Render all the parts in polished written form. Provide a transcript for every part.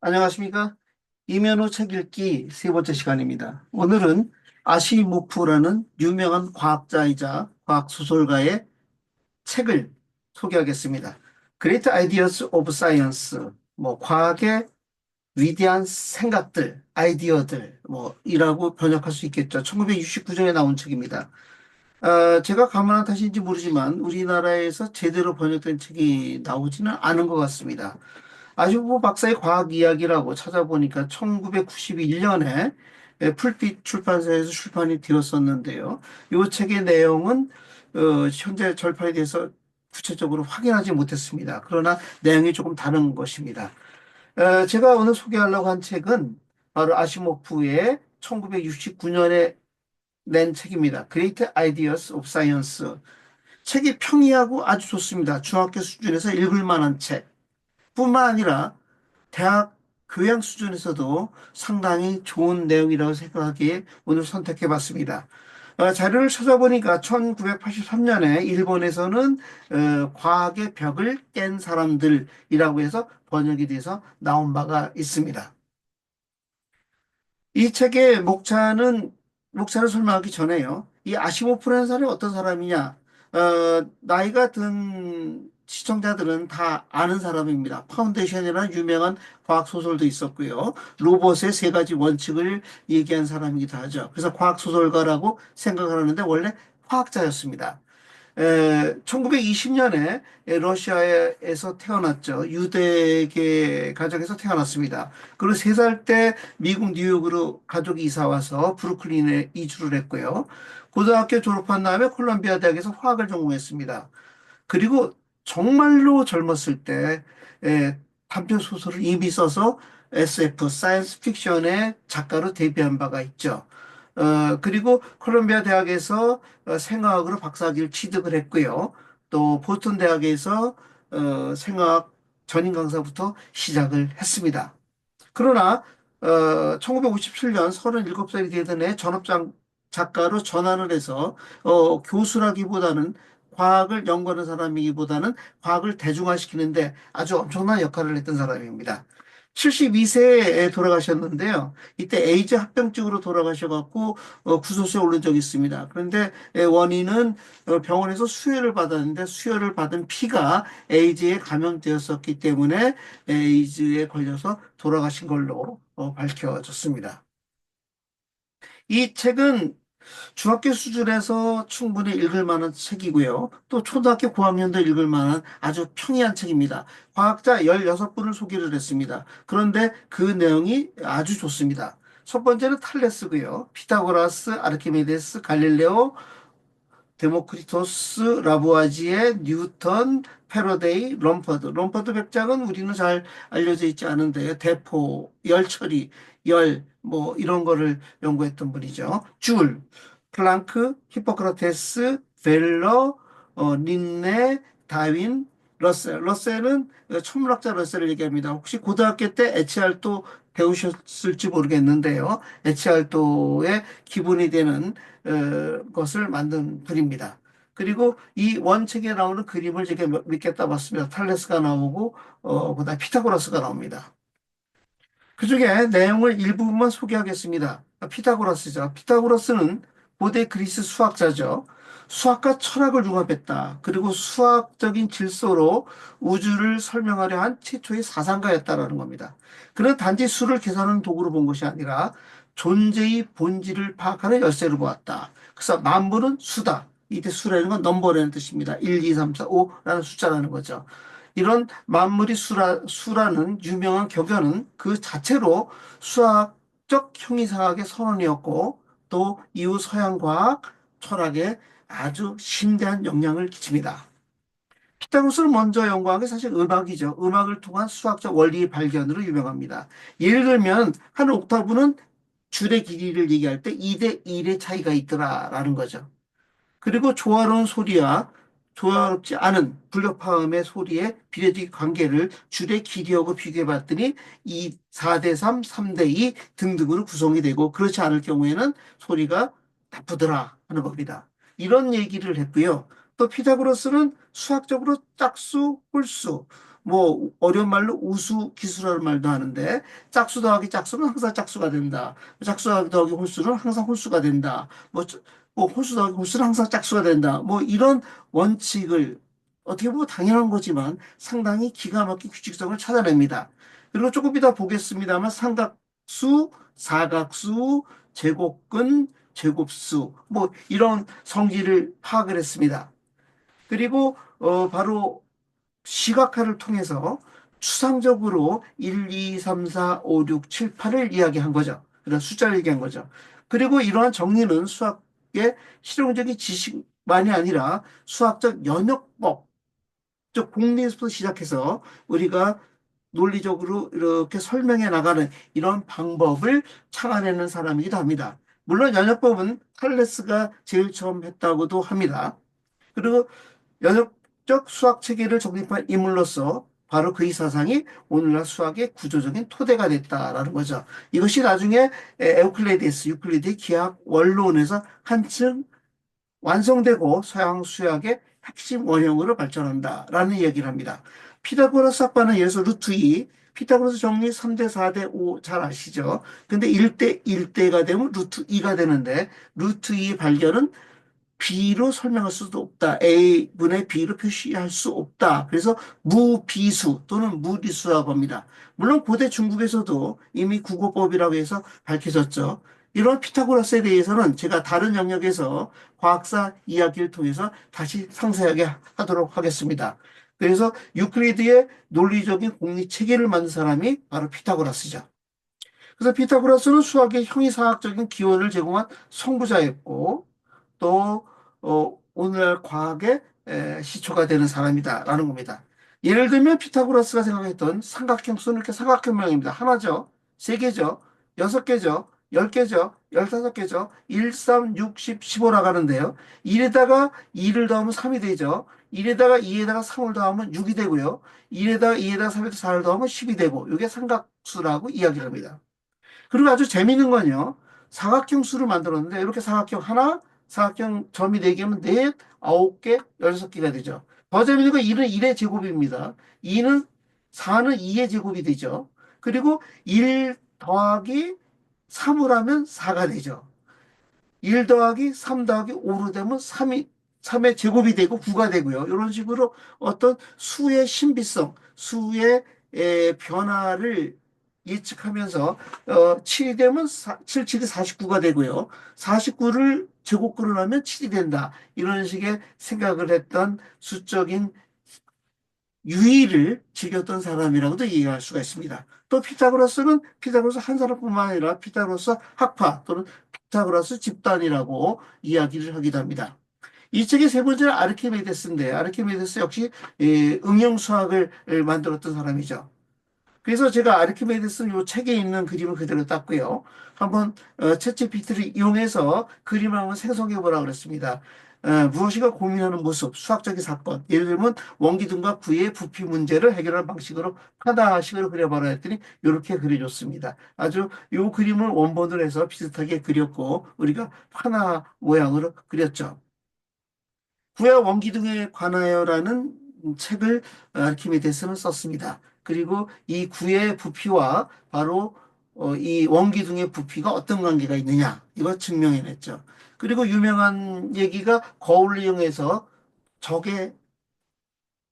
안녕하십니까? 이면호 책 읽기 세 번째 시간입니다. 오늘은 아시모프라는 유명한 과학자이자 과학소설가의 책을 소개하겠습니다. Great Ideas of Science, 과학의 위대한 생각들, 아이디어들, 이라고 번역할 수 있겠죠. 1969년에 나온 책입니다. 제가 가만한 탓인지 모르지만 우리나라에서 제대로 번역된 책이 나오지는 않은 것 같습니다. 아시모 박사의 과학 이야기라고 찾아보니까 1991년에 풀빛 출판사에서 출판이 되었었는데요. 이 책의 내용은 현재 절판에 대해서 구체적으로 확인하지 못했습니다. 그러나 내용이 조금 다른 것입니다. 제가 오늘 소개하려고 한 책은 바로 아시모프의 1969년에 낸 책입니다. Great Ideas of Science. 책이 평이하고 아주 좋습니다. 중학교 수준에서 읽을 만한 책. 뿐만 아니라 대학 교양 수준에서도 상당히 좋은 내용이라고 생각하기에 오늘 선택해 봤습니다. 자료를 찾아보니까 1983년에 일본에서는 과학의 벽을 깬 사람들이라고 해서 번역이 돼서 나온 바가 있습니다. 이 책의 목차를 설명하기 전에요. 이 아시모프라는 사람이 어떤 사람이냐? 나이가 든 시청자들은 다 아는 사람입니다. 파운데이션이라는 유명한 과학 소설도 있었고요. 로봇의 세 가지 원칙을 얘기한 사람이기도 하죠. 그래서 과학 소설가라고 생각을 하는데 원래 과학자였습니다. 1920년에 러시아에서 태어났죠. 유대계 가정에서 태어났습니다. 그리고 3살 때 미국 뉴욕으로 가족이 이사 와서 브루클린에 이주를 했고요. 고등학교 졸업한 다음에 콜롬비아 대학에서 화학을 전공했습니다. 그리고 정말로 젊었을 때 단편 소설을 이미 써서 SF, 사이언스 픽션의 작가로 데뷔한 바가 있죠. 그리고 콜롬비아 대학에서 생화학으로 박사학위를 취득을 했고요. 또 보스턴 대학에서 생화학 전임 강사부터 시작을 했습니다. 그러나 1957년 37살이 되던 해 전업장 작가로 전환을 해서 교수라기보다는 과학을 연구하는 사람이기보다는 과학을 대중화시키는데 아주 엄청난 역할을 했던 사람입니다. 72세에 돌아가셨는데요. 이때 에이즈 합병증으로 돌아가셔갖고 구소시에 오른 적이 있습니다. 그런데 원인은 병원에서 수혈을 받았는데 수혈을 받은 피가 에이즈에 감염되었었기 때문에 에이즈에 걸려서 돌아가신 걸로 밝혀졌습니다. 이 책은 중학교 수준에서 충분히 읽을 만한 책이고요. 또 초등학교 고학년도 읽을 만한 아주 평이한 책입니다. 과학자 16분을 소개를 했습니다. 그런데 그 내용이 아주 좋습니다. 첫 번째는 탈레스고요. 피타고라스, 아르키메데스, 갈릴레오, 데모크리토스, 라부아지에, 뉴턴, 패러데이, 럼퍼드. 럼퍼드 백작은 우리는 잘 알려져 있지 않은데 대포, 열처리, 이런 거를 연구했던 분이죠. 줄, 플랑크, 히포크라테스, 벨러, 린네, 다윈, 러셀. 러셀은 천문학자 러셀을 얘기합니다. 혹시 고등학교 때 에치알토 배우셨을지 모르겠는데요. 에치알토의 기본이 되는 것을 만든 글입니다. 그리고 이 원책에 나오는 그림을 제가 몇 개 따봤습니다. 탈레스가 나오고, 그다음 피타고라스가 나옵니다. 그 중에 내용을 일부분만 소개하겠습니다. 피타고라스죠. 피타고라스는 고대 그리스 수학자죠. 수학과 철학을 융합했다. 그리고 수학적인 질서로 우주를 설명하려 한 최초의 사상가였다라는 겁니다. 그는 단지 수를 계산하는 도구로 본 것이 아니라 존재의 본질을 파악하는 열쇠로 보았다. 그래서 만물은 수다. 이때 수라는 건 넘버라는 뜻입니다. 1, 2, 3, 4, 5라는 숫자라는 거죠. 이런 만물이 수라는 유명한 격언은 그 자체로 수학적 형이상학의 선언이었고 또 이후 서양 과학, 철학에 아주 심대한 영향을 끼칩니다. 피타고라스를 먼저 연구한 게 사실 음악이죠. 음악을 통한 수학적 원리의 발견으로 유명합니다. 예를 들면 한 옥타브는 줄의 길이를 얘기할 때 2대 1의 차이가 있더라라는 거죠. 그리고 조화로운 소리와 조화롭지 않은 불협화음의 소리의 비례적 관계를 줄의 길이하고 비교해 봤더니 이 4대 3, 3대 2 등등으로 구성이 되고 그렇지 않을 경우에는 소리가 나쁘더라 하는 겁니다. 이런 얘기를 했고요. 또 피타고라스는 수학적으로 짝수, 홀수, 뭐 어려운 말로 우수 기수라는 말도 하는데 짝수 더하기 짝수는 항상 짝수가 된다. 짝수 더하기 홀수는 항상 홀수가 된다. 뭐 홀수 더하기 홀수는 항상 짝수가 된다. 뭐 이런 원칙을 어떻게 보면 당연한 거지만 상당히 기가 막힌 규칙성을 찾아냅니다. 그리고 조금 이따 보겠습니다만 삼각수, 사각수, 제곱근, 제곱수 뭐 이런 성질을 파악을 했습니다. 그리고 바로 시각화를 통해서 추상적으로 1, 2, 3, 4, 5, 6, 7, 8을 이야기한 거죠. 그다음 숫자를 얘기한 거죠. 그리고 이러한 정리는 수학의 실용적인 지식만이 아니라 수학적 연역법, 즉 공리에서부터 시작해서 우리가 논리적으로 이렇게 설명해 나가는 이런 방법을 창안해낸 사람이기도 합니다. 물론 연역법은 탈레스가 제일 처음 했다고도 합니다. 그리고 연역적 수학 체계를 정립한 인물로서 바로 그의 사상이 오늘날 수학의 구조적인 토대가 됐다라는 거죠. 이것이 나중에 에우클리데스, 유클리드의 기하 원론에서 한층 완성되고 서양 수학의 핵심 원형으로 발전한다라는 얘기를 합니다. 피타고라스 합반은 예를 들어서 루트 2, 피타고라스 정리 3대 4대 5 잘 아시죠? 근데 1대 1대가 되면 루트 2가 되는데 루트 2 발견은 B로 설명할 수도 없다. A분의 B로 표시할 수 없다. 그래서 무비수 또는 무리수라고 합니다. 물론 고대 중국에서도 이미 국어법이라고 해서 밝혀졌죠. 이런 피타고라스에 대해서는 제가 다른 영역에서 과학사 이야기를 통해서 다시 상세하게 하도록 하겠습니다. 그래서 유클리드의 논리적인 공리 체계를 만든 사람이 바로 피타고라스죠. 그래서 피타고라스는 수학의 형이상학적인 기원을 제공한 선구자였고 또 오늘날 과학의 시초가 되는 사람이다라는 겁니다. 예를 들면 피타고라스가 생각했던 삼각형수는 이렇게 삼각형 모양입니다. 하나죠, 세 개죠, 여섯 개죠, 열 개죠, 15개죠, 1, 3, 6, 10, 15 나가는데요. 1에다가 2를 더하면 3이 되죠. 1에다가 2에다가 3을 더하면 6이 되고요. 1에다가 2에다가 3에다가 4를 더하면 10이 되고 이게 삼각수라고 이야기를 합니다. 그리고 아주 재미있는 건요. 사각형 수를 만들었는데 이렇게 사각형 하나, 사각형 점이 4개면 넷, 9개, 16개가 되죠. 더 재미있는 건 1은 1의 제곱입니다. 2는 4는 2의 제곱이 되죠. 그리고 1 더하기 3을 하면 4가 되죠. 1 더하기 3 더하기 5로 되면 3의 제곱이 되고 9가 되고요. 이런 식으로 어떤 수의 신비성, 수의 변화를 예측하면서 7이 되면 7, 7이 49가 되고요. 49를 제곱근을 하면 7이 된다. 이런 식의 생각을 했던 수적인 유의를 즐겼던 사람이라고도 얘기할 수가 있습니다. 또 피타고라스는 피타고라스 한 사람뿐만 아니라 피타고라스 학파 또는 피타고라스 집단이라고 이야기를 하기도 합니다. 이 책의 세 번째는 아르키메데스인데 아르키메데스 역시 응용 수학을 만들었던 사람이죠. 그래서 제가 아르키메데스 요 책에 있는 그림을 그대로 땄고요. 한번 챗GPT를 이용해서 그림을 한번 생성해 보라고 그랬습니다. 무엇인가 고민하는 모습, 수학적인 사건. 예를 들면 원기둥과 구의 부피 문제를 해결하는 방식으로 하나식으로 그려봐라 했더니 이렇게 그려줬습니다. 아주 요 그림을 원본으로 해서 비슷하게 그렸고 우리가 하나 모양으로 그렸죠. 구야 원기둥에 관하여라는 책을 아르키메데스는 썼습니다. 그리고 이 구의 부피와 바로 이 원기둥의 부피가 어떤 관계가 있느냐 이걸 증명해냈죠. 그리고 유명한 얘기가 거울을 이용해서 적의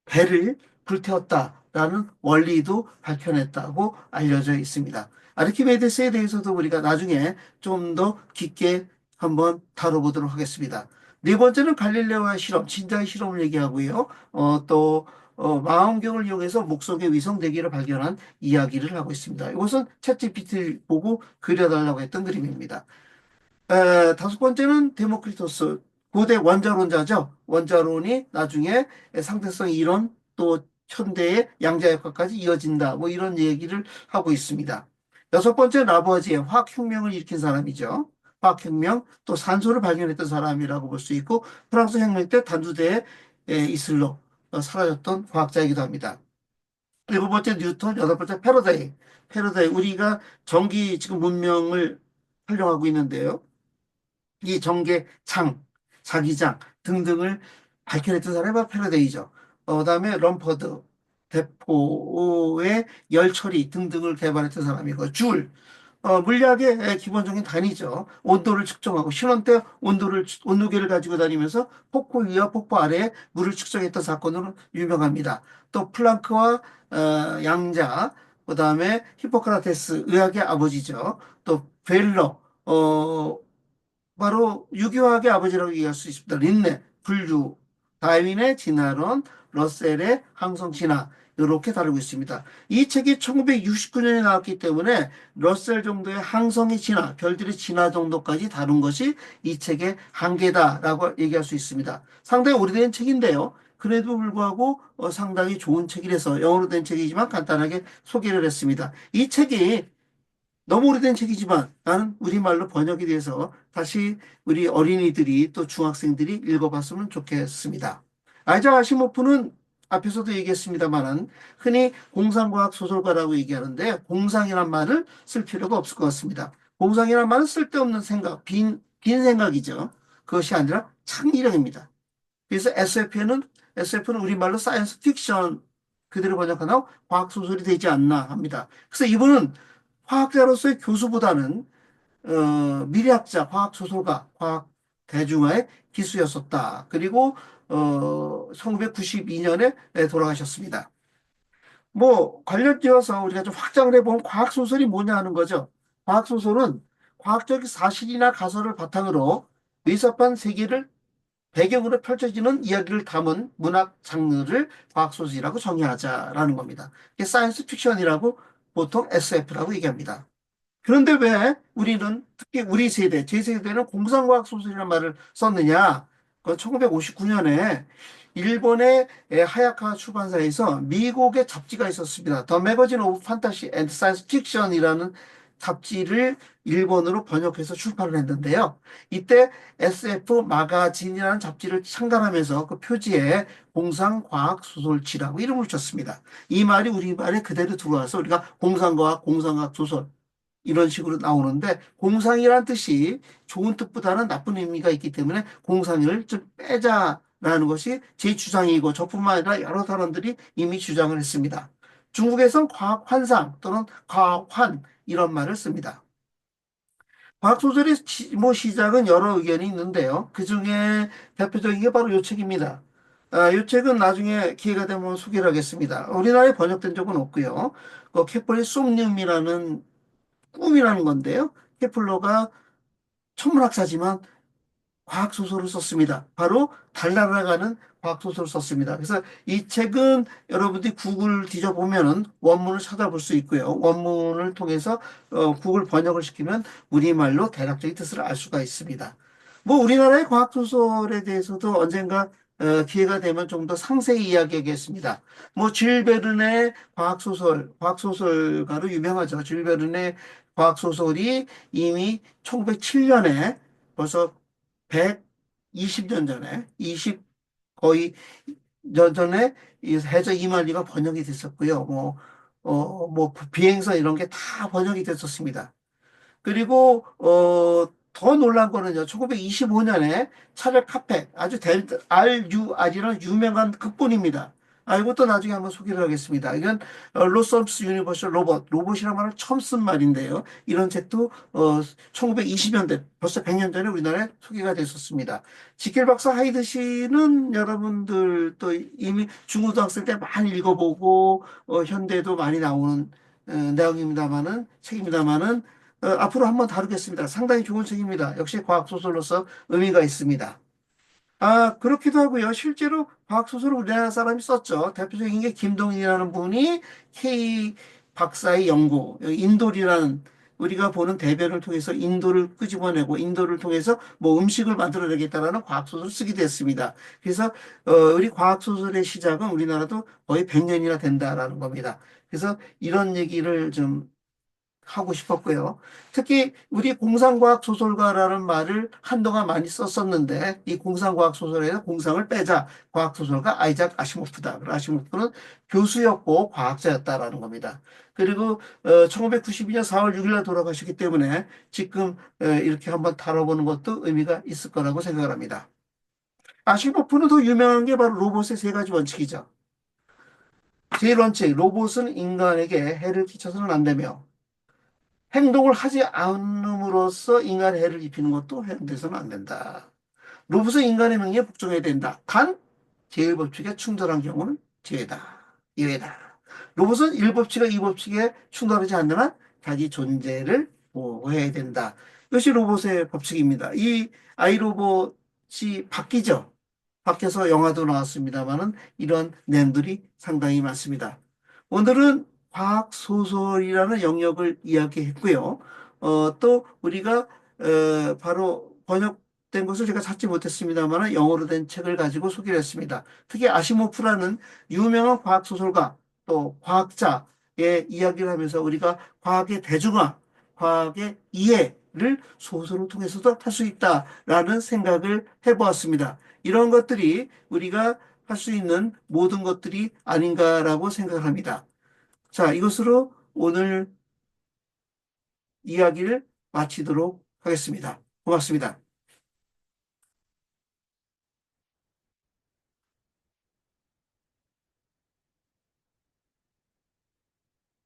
배를 불태웠다라는 원리도 밝혀냈다고 알려져 있습니다. 아르키메데스에 대해서도 우리가 나중에 좀 더 깊게 한번 다뤄보도록 하겠습니다. 네 번째는 갈릴레오의 실험, 진자의 실험을 얘기하고요. 망원경을 이용해서 목성의 위성 대기를 발견한 이야기를 하고 있습니다. 이것은 챗GPT를 보고 그려달라고 했던 그림입니다. 다섯 번째는 데모크리토스, 고대 원자론자죠. 원자론이 나중에 상대성 이론 또 현대의 양자역학까지 이어진다. 뭐 이런 얘기를 하고 있습니다. 여섯 번째 라부아지에 화학혁명을 일으킨 사람이죠. 화학혁명 또 산소를 발견했던 사람이라고 볼 수 있고 프랑스 혁명 때 단두대에 이슬로 사라졌던 과학자이기도 합니다. 일곱 번째 뉴턴, 여덟 번째 패러다이. 패러다이 우리가 전기 지금 문명을 활용하고 있는데요. 이 전개창, 자기장 등등을 밝혀냈던 사람이 바로 패러데이죠. 그다음에 럼퍼드. 대포의 열 처리 등등을 개발했던 사람이고, 물리학의 기본적인 단위죠. 온도를 측정하고 신원 때 온도계를 가지고 다니면서 폭포 위와 폭포 아래에 물을 측정했던 사건으로 유명합니다. 또 플랑크와 양자, 그다음에 히포크라테스 의학의 아버지죠. 또 벨러, 바로 유교학의 아버지라고 얘기할 수 있습니다. 린네, 분류, 다윈의 진화론, 러셀의 항성 진화, 이렇게 다루고 있습니다. 이 책이 1969년에 나왔기 때문에 러셀 정도의 항성의 진화, 별들의 진화 정도까지 다룬 것이 이 책의 한계다라고 얘기할 수 있습니다. 상당히 오래된 책인데요. 그래도 불구하고 상당히 좋은 책이라서 영어로 된 책이지만 간단하게 소개를 했습니다. 이 책이 너무 오래된 책이지만 나는 우리말로 번역이 돼서 다시 우리 어린이들이 또 중학생들이 읽어봤으면 좋겠습니다. 아이작 아시모프는 앞에서도 얘기했습니다만은 흔히 공상과학 소설가라고 얘기하는데 공상이란 말을 쓸 필요가 없을 것 같습니다. 공상이란 말은 쓸데없는 생각, 빈 생각이죠. 그것이 아니라 창의력입니다. 그래서 SF는 우리말로 사이언스 픽션 그대로 번역하면 과학 소설이 되지 않나 합니다. 그래서 이분은 화학자로서의 교수보다는 미래학자, 과학 소설가, 과학 대중화의 기수였었다. 그리고 1992년에 돌아가셨습니다. 뭐 관련지어서 우리가 좀 확장을 해보면 과학 소설이 뭐냐 하는 거죠. 과학 소설은 과학적 사실이나 가설을 바탕으로 의사판 세계를 배경으로 펼쳐지는 이야기를 담은 문학 장르를 과학소설이라고 정의하자라는 겁니다. 이게 사이언스 픽션이라고 보통 SF라고 얘기합니다. 그런데 왜 우리는 특히 우리 세대, 제 세대는 공상과학 소설이라는 말을 썼느냐? 그 1959년에 일본의 하야카 출판사에서 미국의 잡지가 있었습니다. 더 매거진 오브 판타시 앤드 사이언스 픽션이라는 잡지를 일본어로 번역해서 출판을 했는데요. 이때 SF 마가진이라는 잡지를 창간하면서 그 표지에 공상과학 소설지라고 이름을 붙였습니다. 이 말이 우리말에 그대로 들어와서 우리가 공상과학 소설 이런 식으로 나오는데 공상이란 뜻이 좋은 뜻보다는 나쁜 의미가 있기 때문에 공상을 좀 빼자라는 것이 제 주장이고 저뿐만 아니라 여러 사람들이 이미 주장을 했습니다. 중국에선 과학환상 또는 과학환 이런 말을 씁니다. 과학소설의 뭐 시작은 여러 의견이 있는데요. 그중에 대표적인 게 바로 이 책입니다. 이 책은 나중에 기회가 되면 소개를 하겠습니다. 우리나라에 번역된 적은 없고요. 케플러의 솜뇽이라는 꿈이라는 건데요. 케플러가 천문학자지만 과학소설을 썼습니다. 바로 달 날아가는 과학소설을 썼습니다. 그래서 이 책은 여러분들이 구글 뒤져보면은 원문을 찾아볼 수 있고요. 원문을 통해서 구글 번역을 시키면 우리말로 대략적인 뜻을 알 수가 있습니다. 뭐 우리나라의 과학소설에 대해서도 언젠가 기회가 되면 좀 더 상세히 이야기하겠습니다. 뭐 줄 베른의 과학소설가로 유명하죠. 줄 베른의 과학소설이 이미 1907년에 벌써 120년 전에, 20 거의 년 전에 이 해저 이만리가 번역이 됐었고요. 뭐 비행선 이런 게 다 번역이 됐었습니다. 그리고 더 놀란 거는요. 1925년에 차별 카펙 아주 RUR이라는 유명한 극본입니다. 이것도 나중에 한번 소개를 하겠습니다. 이건 로썸스 유니버셜 로봇이라는 말을 처음 쓴 말인데요. 이런 책도 1920년대 벌써 100년 전에 우리나라에 소개가 됐었습니다. 지켈 박사 하이드 시는 여러분들 또 이미 중고등학생 때 많이 읽어보고 현대도 많이 나오는 내용입니다만은 책입니다만은 앞으로 한번 다루겠습니다. 상당히 좋은 책입니다. 역시 과학소설로서 의미가 있습니다. 그렇기도 하고요. 실제로 과학소설을 우리나라 사람이 썼죠. 대표적인 게 김동인이라는 분이 K 박사의 연구, 인돌이라는 우리가 보는 대변을 통해서 인도를 끄집어내고 인도를 통해서 뭐 음식을 만들어내겠다라는 과학소설을 쓰기도 했습니다. 그래서 우리 과학소설의 시작은 우리나라도 거의 100년이나 된다라는 겁니다. 그래서 이런 얘기를 좀 하고 싶었고요. 특히 우리 공상과학 소설가라는 말을 한동안 많이 썼었는데 이 공상과학 소설에서 공상을 빼자 과학 소설가 아이작 아시모프다. 아시모프는 교수였고 과학자였다라는 겁니다. 그리고 1992년 4월 6일 날 돌아가셨기 때문에 지금 이렇게 한번 다뤄보는 것도 의미가 있을 거라고 생각을 합니다. 아시모프는 더 유명한 게 바로 로봇의 세 가지 원칙이죠. 제1원칙, 로봇은 인간에게 해를 끼쳐서는 안 되며, 행동을 하지 않음으로써 인간에 해를 입히는 것도 허용돼서는 안 된다. 로봇은 인간의 명령에 복종해야 된다. 단, 제1법칙에 충돌한 경우는 제외다. 예외다. 로봇은 1법칙과 2법칙에 충돌하지 않는 한 자기 존재를 보호해야 된다. 이것이 로봇의 법칙입니다. 이 아이로봇이 바뀌죠. 밖에서 영화도 나왔습니다만은 이런 내용들이 상당히 많습니다. 오늘은 과학 소설이라는 영역을 이야기했고요. 또 우리가 바로 번역된 것을 제가 찾지 못했습니다만 영어로 된 책을 가지고 소개를 했습니다. 특히 아시모프라는 유명한 과학 소설가 또 과학자의 이야기를 하면서 우리가 과학의 대중화, 과학의 이해를 소설을 통해서도 할 수 있다라는 생각을 해보았습니다. 이런 것들이 우리가 할 수 있는 모든 것들이 아닌가라고 생각을 합니다. 자, 이것으로 오늘 이야기를 마치도록 하겠습니다. 고맙습니다.